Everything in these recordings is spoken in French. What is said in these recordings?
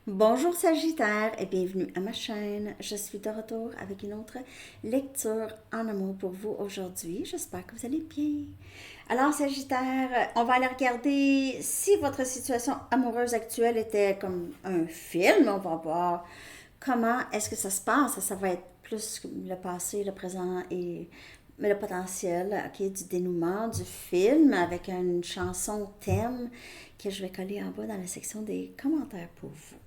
Bonjour Sagittaire et bienvenue à ma chaîne. Je suis de retour avec une autre lecture en amour pour vous aujourd'hui. J'espère que vous allez bien. Alors Sagittaire, on va aller regarder si votre situation amoureuse actuelle était comme un film. On va voir comment est-ce que ça se passe. Ça va être plus le passé, le présent et le potentiel, ok, du dénouement du film avec une chanson thème que je vais coller en bas dans la section des commentaires pour vous.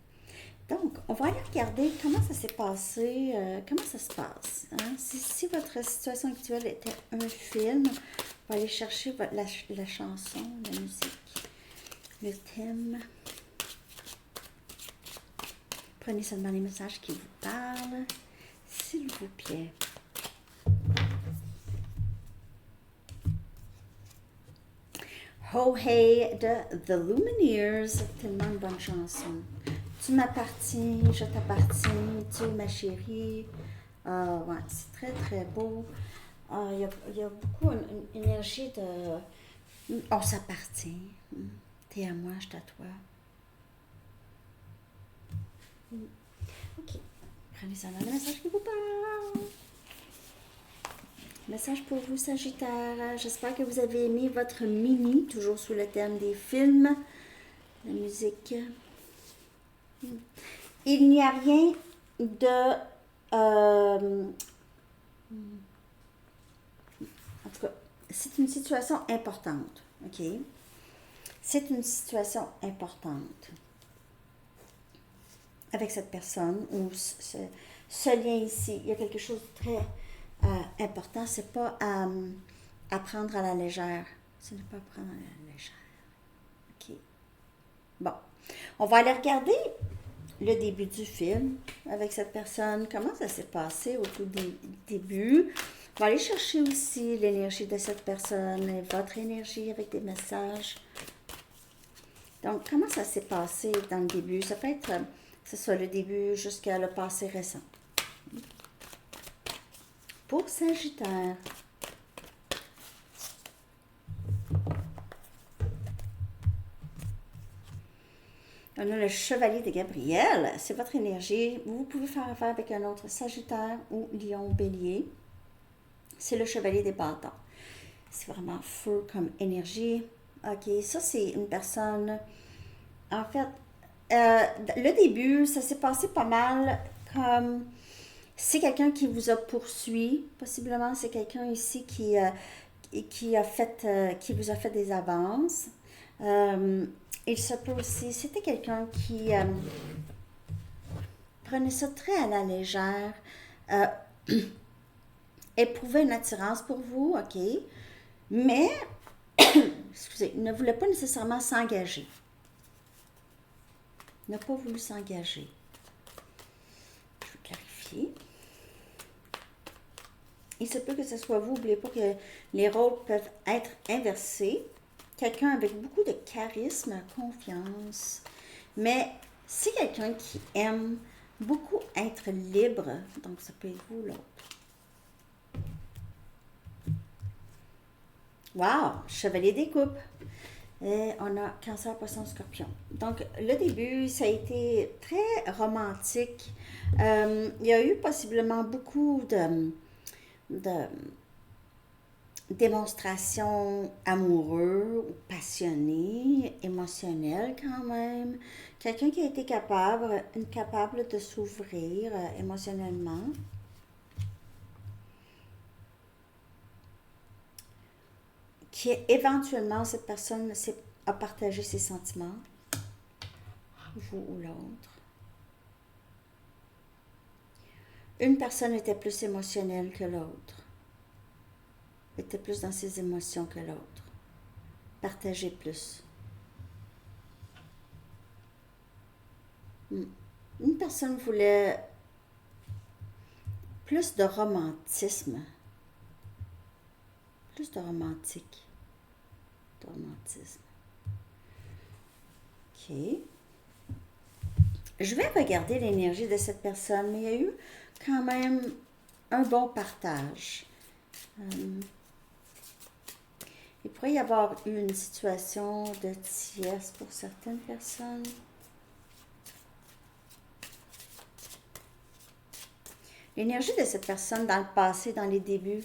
Donc, on va aller regarder comment ça s'est passé, comment ça se passe. Hein. Si votre situation actuelle était un film, on va aller chercher la chanson, la musique, le thème. Prenez seulement les messages qui vous parlent, s'il vous plaît. Ho Hey de The Lumineers, tellement une bonne chanson. Tu m'appartiens, je t'appartiens, tu es ma chérie. Ouais, c'est très très beau. Il y a beaucoup une énergie de. On s'appartient. T'es à moi, je suis à toi. Ok. Prenez ça dans le message qui vous parle. Message pour vous, Sagittaire. J'espère que vous avez aimé votre mini, toujours sous le thème des films, la musique. Il n'y a rien de. En tout cas, c'est une situation importante. OK? C'est une situation importante avec cette personne ou ce lien ici. Il y a quelque chose de très important. C'est pas à prendre à la légère. Ce n'est pas à prendre à la légère. OK. Bon. On va aller regarder le début du film avec cette personne. Comment ça s'est passé au tout début. On va aller chercher aussi l'énergie de cette personne et votre énergie avec des messages. Donc, comment ça s'est passé dans le début? Ça peut être, c'est ça, le début jusqu'à le passé récent. Pour Sagittaire, on a le chevalier de Gabriel. C'est votre énergie. Vous pouvez faire affaire avec un autre Sagittaire ou Lion Bélier. C'est le chevalier des bâtons. C'est vraiment feu comme énergie. Ok, ça c'est une personne. En fait, le début, ça s'est passé pas mal comme c'est quelqu'un qui vous a poursuivi. Possiblement, c'est quelqu'un ici qui a fait, qui vous a fait des avances. Euh, il se peut aussi, c'était quelqu'un qui prenait ça très à la légère, euh, éprouvait une attirance pour vous, ok, mais, excusez, ne voulait pas nécessairement s'engager. N'a pas voulu s'engager. Je vais clarifier. Il se peut que ce soit vous. N'oubliez pas que les rôles peuvent être inversés. Quelqu'un avec beaucoup de charisme, confiance. Mais c'est quelqu'un qui aime beaucoup être libre. Donc, ça peut être vous, l'autre. Wow! Chevalier des coupes. Et on a Cancer, Poisson, Scorpion. Donc, le début, ça a été très romantique. Il y a eu possiblement beaucoup de démonstrations amoureuses, passionnées, émotionnelles quand même. Quelqu'un qui a été capable de s'ouvrir émotionnellement. Qui éventuellement, cette personne a partagé ses sentiments, vous ou l'autre. Une personne était plus émotionnelle que l'autre, était plus dans ses émotions que l'autre, partageait plus. Une personne voulait plus de romantisme, plus de romantique, de romantisme. Ok. Je vais regarder l'énergie de cette personne, mais il y a eu quand même un bon partage. Il pourrait y avoir eu une situation de tiers pour certaines personnes. L'énergie de cette personne dans le passé, dans les débuts,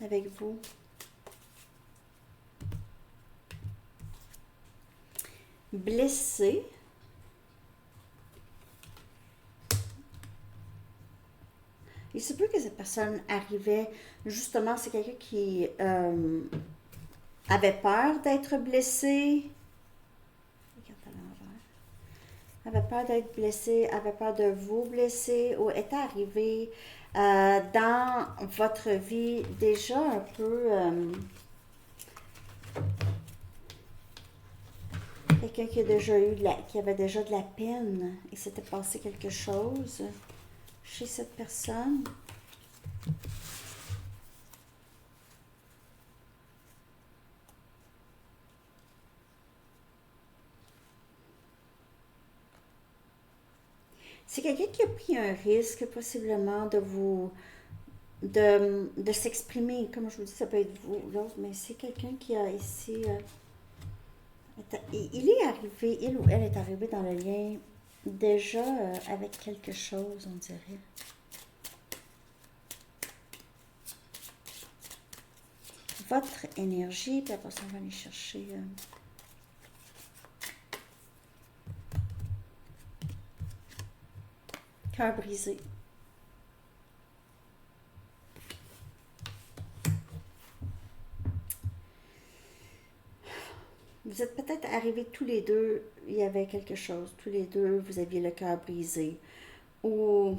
avec vous. Blessé. Il se peut que cette personne arrivait, justement, c'est quelqu'un qui avait peur d'être blessé, avait peur d'être blessé, avait peur de vous blesser, ou est arrivé dans votre vie déjà un peu quelqu'un qui a déjà eu qui avait déjà de la peine et s'était passé quelque chose chez cette personne. C'est quelqu'un qui a pris un risque possiblement de s'exprimer. Comme je vous dis, ça peut être vous ou l'autre, mais c'est quelqu'un qui a ici... il est arrivé, il ou elle est arrivé dans le lien déjà avec quelque chose, on dirait. Votre énergie, puis après ça, on va aller chercher... cœur brisé. Vous êtes peut-être arrivés tous les deux, il y avait quelque chose. Tous les deux, vous aviez le cœur brisé. Ou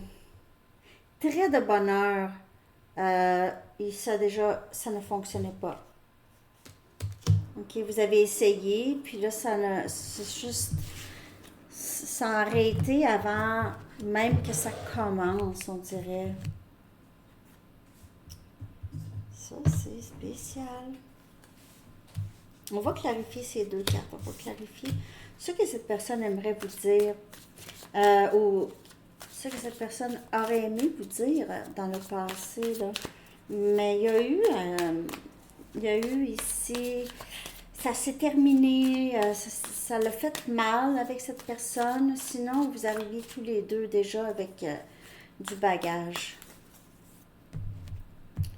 très de bonheur, et ça déjà, ça ne fonctionnait pas. Ok, vous avez essayé, puis là, c'est juste, ça a arrêté avant même que ça commence, on dirait. Ça, c'est spécial. On va clarifier ces deux cartes. On va clarifier ce que cette personne aimerait vous dire ou ce que cette personne aurait aimé vous dire dans le passé. Là. Mais il y a eu ici, ça s'est terminé, ça l'a fait mal avec cette personne. Sinon, vous arriviez tous les deux déjà avec du bagage.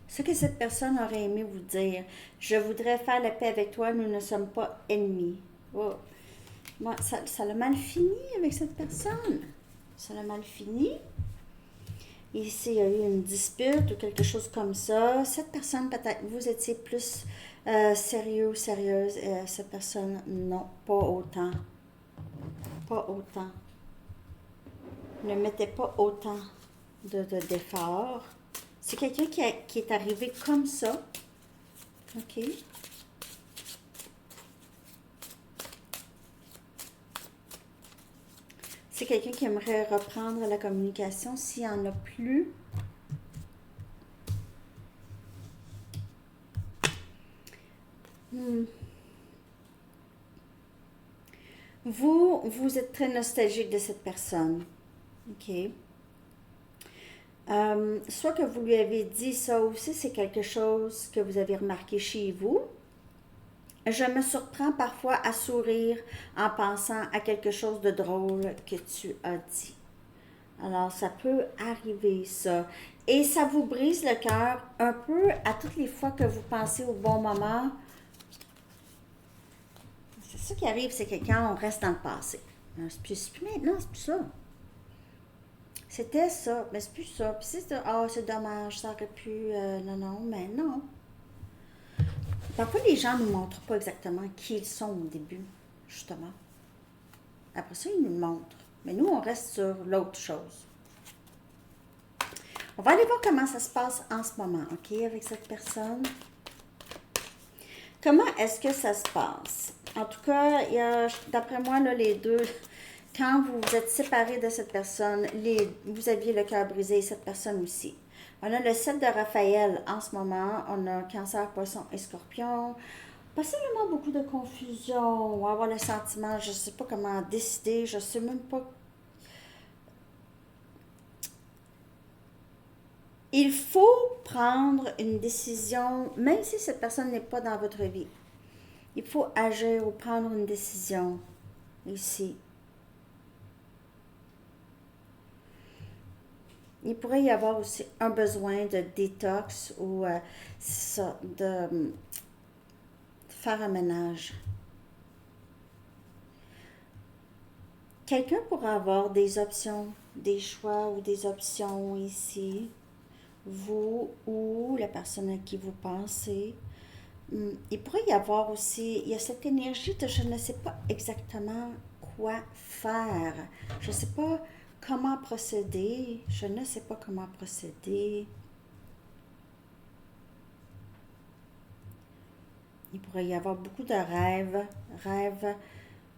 Ce que cette personne aurait aimé vous dire, je voudrais faire la paix avec toi, nous ne sommes pas ennemis. Oh. Moi, ça l'a mal fini avec cette personne. Ça l'a mal fini. Ici, il y a eu une dispute ou quelque chose comme ça. Cette personne, peut-être, vous étiez plus sérieux ou sérieuse. Cette personne, non, pas autant. Pas autant. Ne mettez pas autant d'efforts. C'est quelqu'un qui est arrivé comme ça. OK. C'est quelqu'un qui aimerait reprendre la communication s'il n'y en a plus. Vous êtes très nostalgique de cette personne. OK. Soit que vous lui avez dit ça aussi, c'est quelque chose que vous avez remarqué chez vous. Je me surprends parfois à sourire en pensant à quelque chose de drôle que tu as dit. Alors, ça peut arriver, ça. Et ça vous brise le cœur un peu à toutes les fois que vous pensez au bon moment. C'est ça qui arrive, c'est que quand on reste dans le passé. C'est plus maintenant, c'est plus ça. C'était ça, mais c'est plus ça. Puis c'est dommage, ça aurait pu... non, mais non. Parfois, les gens ne nous montrent pas exactement qui ils sont au début, justement. Après ça, ils nous le montrent. Mais nous, on reste sur l'autre chose. On va aller voir comment ça se passe en ce moment, OK, avec cette personne. Comment est-ce que ça se passe? En tout cas, d'après moi, là, les deux, quand vous vous êtes séparés de cette personne, vous aviez le cœur brisé et cette personne aussi. On a le 7 de Raphaël en ce moment. On a Cancer, Poisson et Scorpion. Possiblement beaucoup de confusion ou avoir le sentiment, je ne sais pas comment décider, je ne sais même pas. Il faut prendre une décision, même si cette personne n'est pas dans votre vie. Il faut agir ou prendre une décision ici. Il pourrait y avoir aussi un besoin de détox ou ça, de faire un ménage. Quelqu'un pourra avoir des options, des choix ou des options ici, vous ou la personne à qui vous pensez. Il pourrait y avoir aussi, il y a cette énergie de je ne sais pas exactement quoi faire. Je ne sais pas comment procéder. Je ne sais pas comment procéder. Il pourrait y avoir beaucoup de rêves.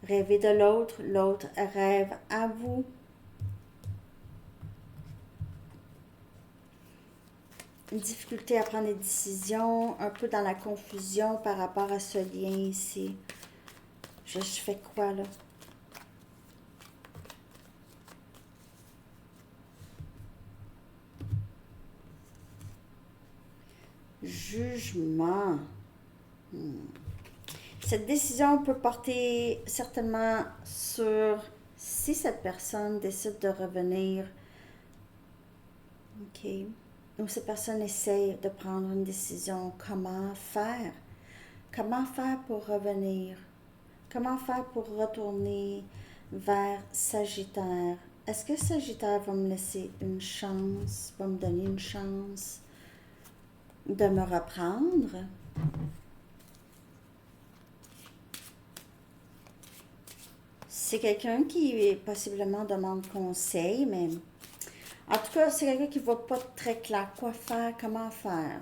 Rêver de l'autre. L'autre rêve à vous. Une difficulté à prendre des décisions, un peu dans la confusion par rapport à ce lien ici. Je fais quoi là? Jugement. Cette décision peut porter certainement sur si cette personne décide de revenir, ok, ou cette personne essaie de prendre une décision, comment faire? Comment faire pour revenir? Comment faire pour retourner vers Sagittaire? Est-ce que Sagittaire va me laisser une chance, va me donner une chance de me reprendre? C'est quelqu'un qui possiblement demande conseil, mais en tout cas, c'est quelqu'un qui ne voit pas très clair quoi faire, comment faire.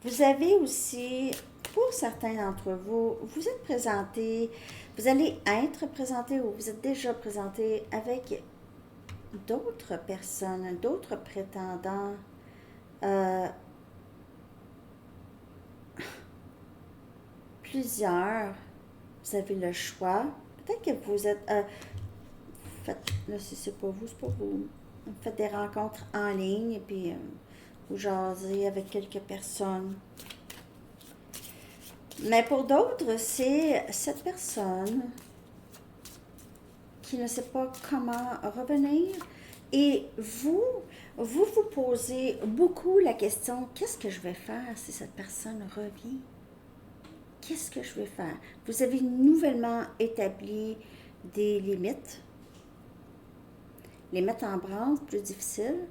Vous avez aussi, pour certains d'entre vous, vous êtes présenté, vous allez être présenté ou vous êtes déjà présenté avec d'autres personnes, d'autres prétendants. Plusieurs. Vous avez le choix. Peut-être que vous êtes... faites, là, si c'est pas vous, c'est pas vous. Vous faites des rencontres en ligne et puis vous jasez avec quelques personnes. Mais pour d'autres, c'est cette personne qui ne sait pas comment revenir. Et vous posez beaucoup la question, qu'est-ce que je vais faire si cette personne revient? Qu'est-ce que je vais faire? Vous avez nouvellement établi des limites. Les mettre en branle, plus difficile.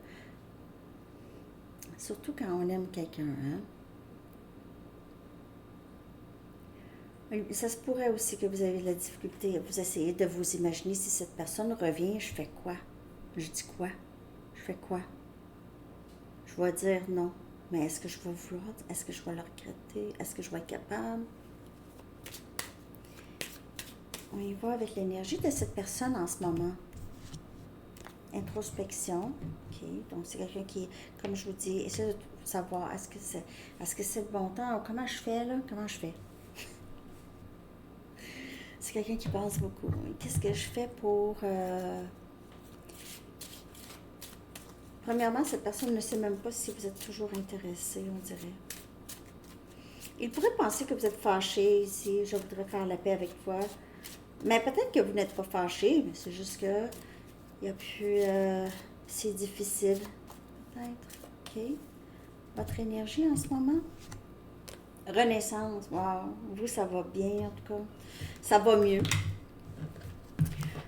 Surtout quand on aime quelqu'un. Hein? Ça se pourrait aussi que vous avez de la difficulté. Vous essayez de vous imaginer si cette personne revient, je fais quoi? Je dis quoi? Je fais quoi? Je vais dire non. Mais est-ce que je vais vouloir? Est-ce que je vais le regretter? Est-ce que je vais être capable? On y va avec l'énergie de cette personne en ce moment. Introspection. OK. Donc, c'est quelqu'un qui, comme je vous dis, essaie de savoir est-ce que c'est le bon temps ou comment je fais là? Comment je fais? C'est quelqu'un qui pense beaucoup. Qu'est-ce que je fais pour... Premièrement, cette personne ne sait même pas si vous êtes toujours intéressé, on dirait. Il pourrait penser que vous êtes fâché ici, je voudrais faire la paix avec toi. Mais peut-être que vous n'êtes pas fâché, mais c'est juste que il y a plus... c'est difficile, peut-être. OK. Votre énergie en ce moment? Renaissance, wow. Vous, ça va bien, en tout cas. Ça va mieux.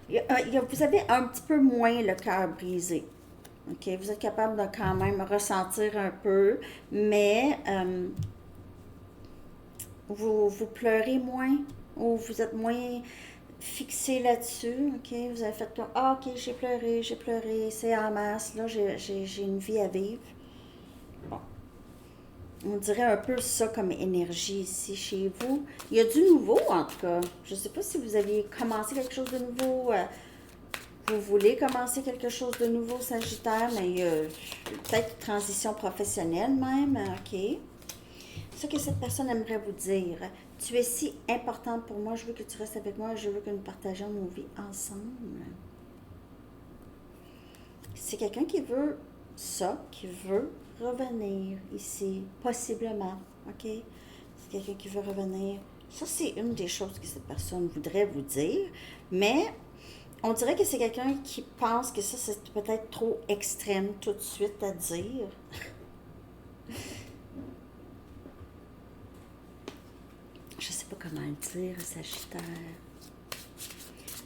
Vous avez un petit peu moins le cœur brisé. OK? Vous êtes capable de quand même ressentir un peu, mais vous pleurez moins ou vous êtes moins fixé là-dessus. OK? Vous avez fait comme, ah, OK, j'ai pleuré, c'est en masse, là, j'ai une vie à vivre. Bon. On dirait un peu ça comme énergie ici chez vous. Il y a du nouveau, en tout cas. Je ne sais pas si vous aviez commencé quelque chose de nouveau. Vous voulez commencer quelque chose de nouveau, Sagittaire, mais il y a peut-être une transition professionnelle même. OK. Ce que cette personne aimerait vous dire. Tu es si importante pour moi, je veux que tu restes avec moi, je veux que nous partageons nos vies ensemble. C'est quelqu'un qui veut ça, qui veut revenir ici, possiblement, OK? C'est quelqu'un qui veut revenir. Ça, c'est une des choses que cette personne voudrait vous dire, mais On dirait que c'est quelqu'un qui pense que ça, c'est peut-être trop extrême tout de suite à dire. Je sais pas comment le dire, Sagittaire.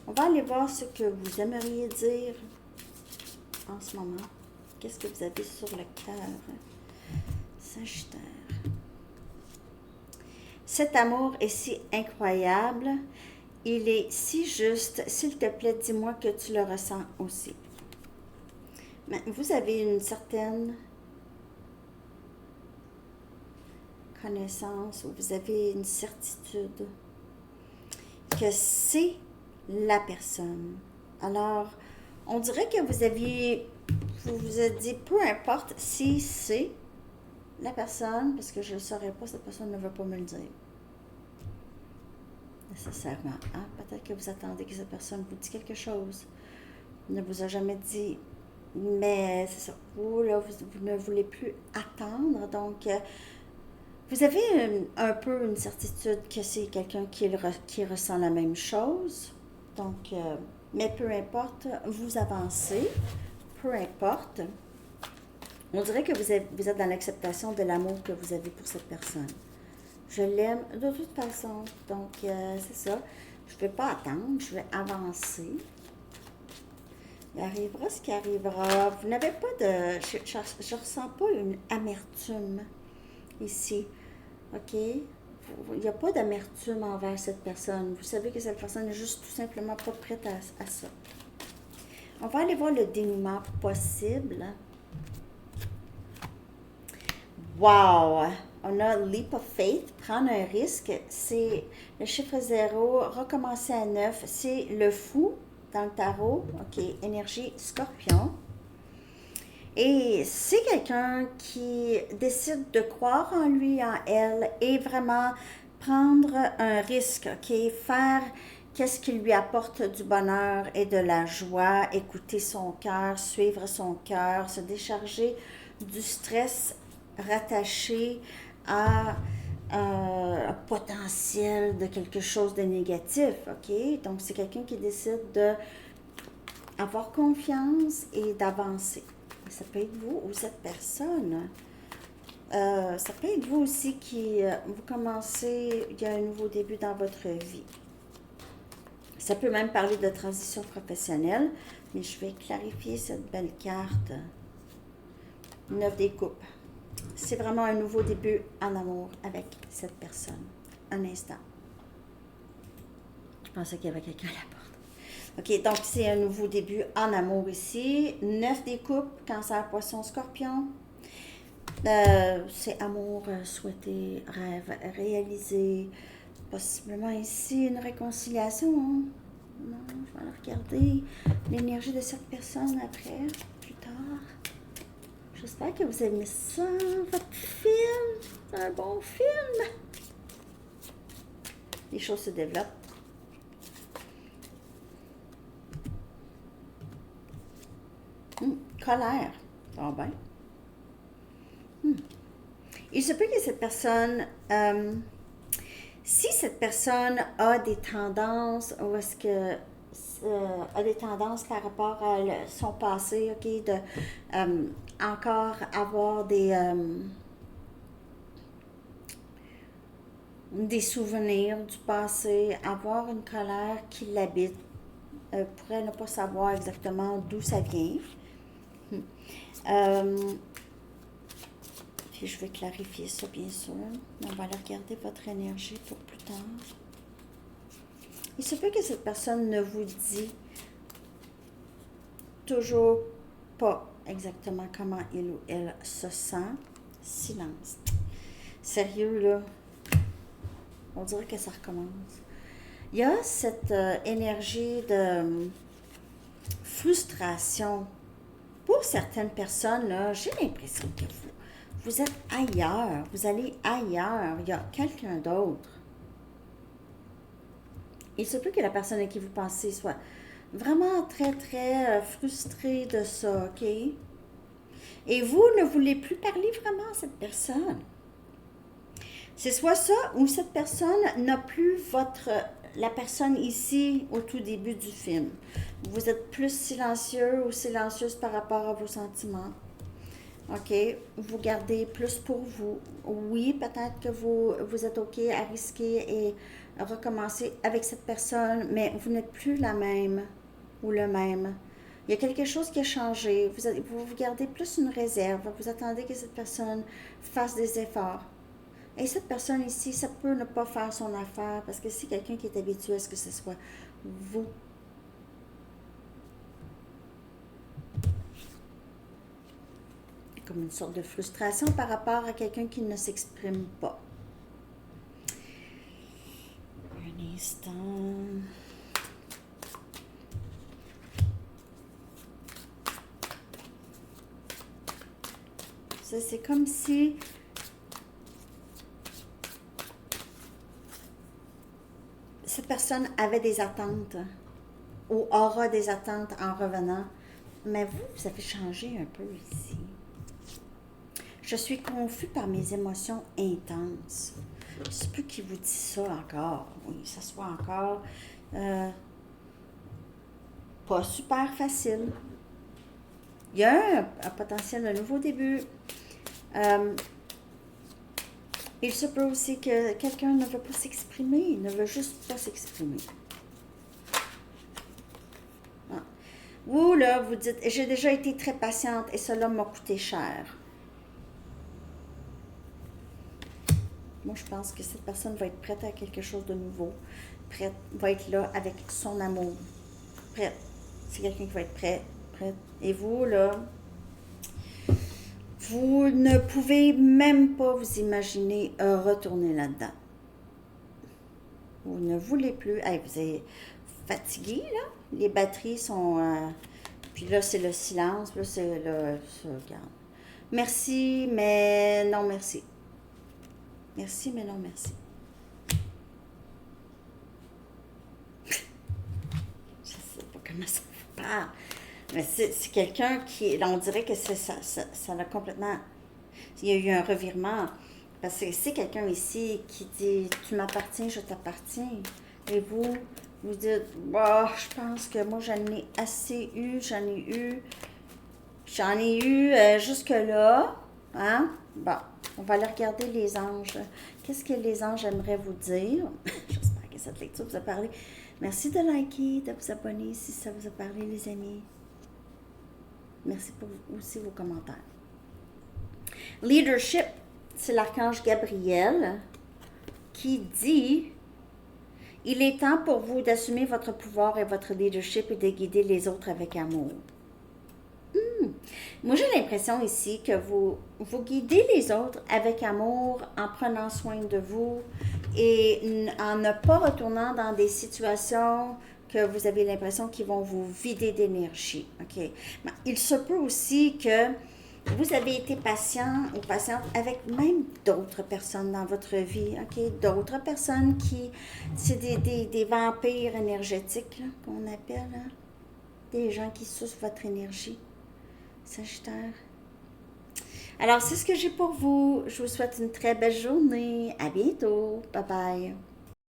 On va aller voir ce que vous aimeriez dire en ce moment. Qu'est-ce que vous avez sur le cœur, Sagittaire? Cet amour est si incroyable, il est si juste. S'il te plaît, dis-moi que tu le ressens aussi. Mais vous avez une certaine connaissance, ou vous avez une certitude que c'est la personne. Alors, on dirait que vous vous êtes dit, peu importe si c'est la personne, parce que je ne le saurais pas, cette personne ne veut pas me le dire. Nécessairement. Hein? Peut-être que vous attendez que cette personne vous dise quelque chose. Ne vous a jamais dit. Mais c'est ça. Vous, là, vous ne voulez plus attendre. Donc, vous avez un peu une certitude que c'est quelqu'un qui ressent la même chose. Donc, mais peu importe, vous avancez. Peu importe. On dirait que vous êtes dans l'acceptation de l'amour que vous avez pour cette personne. Je l'aime de toute façon. Donc, c'est ça. Je ne vais pas attendre, je vais avancer. Il arrivera ce qui arrivera. Vous n'avez pas de... Je ne ressens pas une amertume ici. OK? Il n'y a pas d'amertume envers cette personne. Vous savez que cette personne n'est juste tout simplement pas prête à ça. On va aller voir le dénouement possible. Wow! On a Leap of Faith, prendre un risque, c'est le chiffre 0, recommencer à 9, c'est le fou dans le tarot, ok, énergie scorpion. Et c'est quelqu'un qui décide de croire en lui, en elle, et vraiment prendre un risque, ok, faire qu'est-ce qui lui apporte du bonheur et de la joie, écouter son cœur, suivre son cœur, se décharger du stress rattaché à un potentiel de quelque chose de négatif, ok? Donc, c'est quelqu'un qui décide d'avoir confiance et d'avancer. Ça peut être vous ou cette personne. Ça peut être vous aussi qui, vous commencez, il y a un nouveau début dans votre vie. Ça peut même parler de transition professionnelle, mais je vais clarifier cette belle carte. 9 des coupes. C'est vraiment un nouveau début en amour avec cette personne. Un instant. Je pensais qu'il y avait quelqu'un à la porte. OK, donc c'est un nouveau début en amour ici. 9 des coupes, Cancer, Poisson, Scorpion. C'est amour souhaité, rêve réalisé. Possiblement ici une réconciliation. Hein? Non, je vais aller regarder l'énergie de cette personne après, plus tard. J'espère que vous aimez ça, votre film. C'est un bon film. Les choses se développent. Colère. Ah ben. Il se peut que cette personne... si cette personne a des tendances, ou est-ce que a des tendances par rapport à son passé, ok, de encore avoir des souvenirs du passé, avoir une colère qui l'habite, pourrait ne pas savoir exactement d'où ça vient. Puis je vais clarifier ça, bien sûr. On va aller regarder votre énergie pour plus tard. Il se peut que cette personne ne vous dit toujours pas exactement comment il ou elle se sent. Silence. Sérieux, là, on dirait que ça recommence. Il y a cette énergie de frustration. Pour certaines personnes, là, j'ai l'impression que vous êtes ailleurs, vous allez ailleurs, il y a quelqu'un d'autre. Il se peut que la personne à qui vous pensez soit vraiment très, très frustrée de ça, ok? Et vous ne voulez plus parler vraiment à cette personne. C'est soit ça, ou cette personne n'a plus votre la personne ici au tout début du film. Vous êtes plus silencieux ou silencieuse par rapport à vos sentiments. OK? Vous gardez plus pour vous. Oui, peut-être que vous êtes OK à risquer et à recommencer avec cette personne, mais vous n'êtes plus la même ou le même. Il y a quelque chose qui a changé. Vous gardez plus une réserve. Vous attendez que cette personne fasse des efforts. Et cette personne ici, ça peut ne pas faire son affaire parce que c'est quelqu'un qui est habitué à ce que ce soit vous. Comme une sorte de frustration par rapport à quelqu'un qui ne s'exprime pas. Un instant. Ça, c'est comme si cette personne avait des attentes ou aura des attentes en revenant. Mais vous avez changé un peu ici. Je suis confus par mes émotions intenses. Je ne sais plus qui vous dit ça encore. Oui, ça soit encore pas super facile. Il y a un potentiel de nouveau début. Il se peut aussi que quelqu'un ne veut pas s'exprimer, ne veut juste pas s'exprimer. Ah. Vous, là, vous dites, j'ai déjà été très patiente et cela m'a coûté cher. Moi, je pense que cette personne va être prête à quelque chose de nouveau. Prête, va être là avec son amour. Prête. C'est quelqu'un qui va être prête. Et vous, là, vous ne pouvez même pas vous imaginer retourner là-dedans. Vous ne voulez plus. Hey, vous êtes fatigué, là. Les batteries sont... puis là, c'est le silence. Là, c'est le... Regarde. Merci, mais non, merci. Merci, mais non, merci. Je sais pas comment ça vous parle. Mais c'est quelqu'un qui... On dirait que ça l'a complètement... Il y a eu un revirement. Parce que c'est quelqu'un ici qui dit « Tu m'appartiens, je t'appartiens. » Et vous dites « Bah, je pense que moi, j'en ai assez eu, j'en ai eu jusque-là. » Hein? Bon, on va aller regarder les anges. Qu'est-ce que les anges aimeraient vous dire? J'espère que cette lecture vous a parlé. Merci de liker, de vous abonner si ça vous a parlé, les amis. Merci pour aussi vos commentaires. Leadership, c'est l'archange Gabriel qui dit « Il est temps pour vous d'assumer votre pouvoir et votre leadership et de guider les autres avec amour. » Moi, j'ai l'impression ici que vous guidez les autres avec amour en prenant soin de vous et en ne pas retournant dans des situations que vous avez l'impression qu'ils vont vous vider d'énergie. Okay? Il se peut aussi que vous avez été patient ou patiente avec même d'autres personnes dans votre vie, ok? D'autres personnes qui, c'est des vampires énergétiques qu'on appelle, hein? Des gens qui sucent votre énergie. Sagittaire. Alors, c'est ce que j'ai pour vous. Je vous souhaite une très belle journée. À bientôt. Bye bye.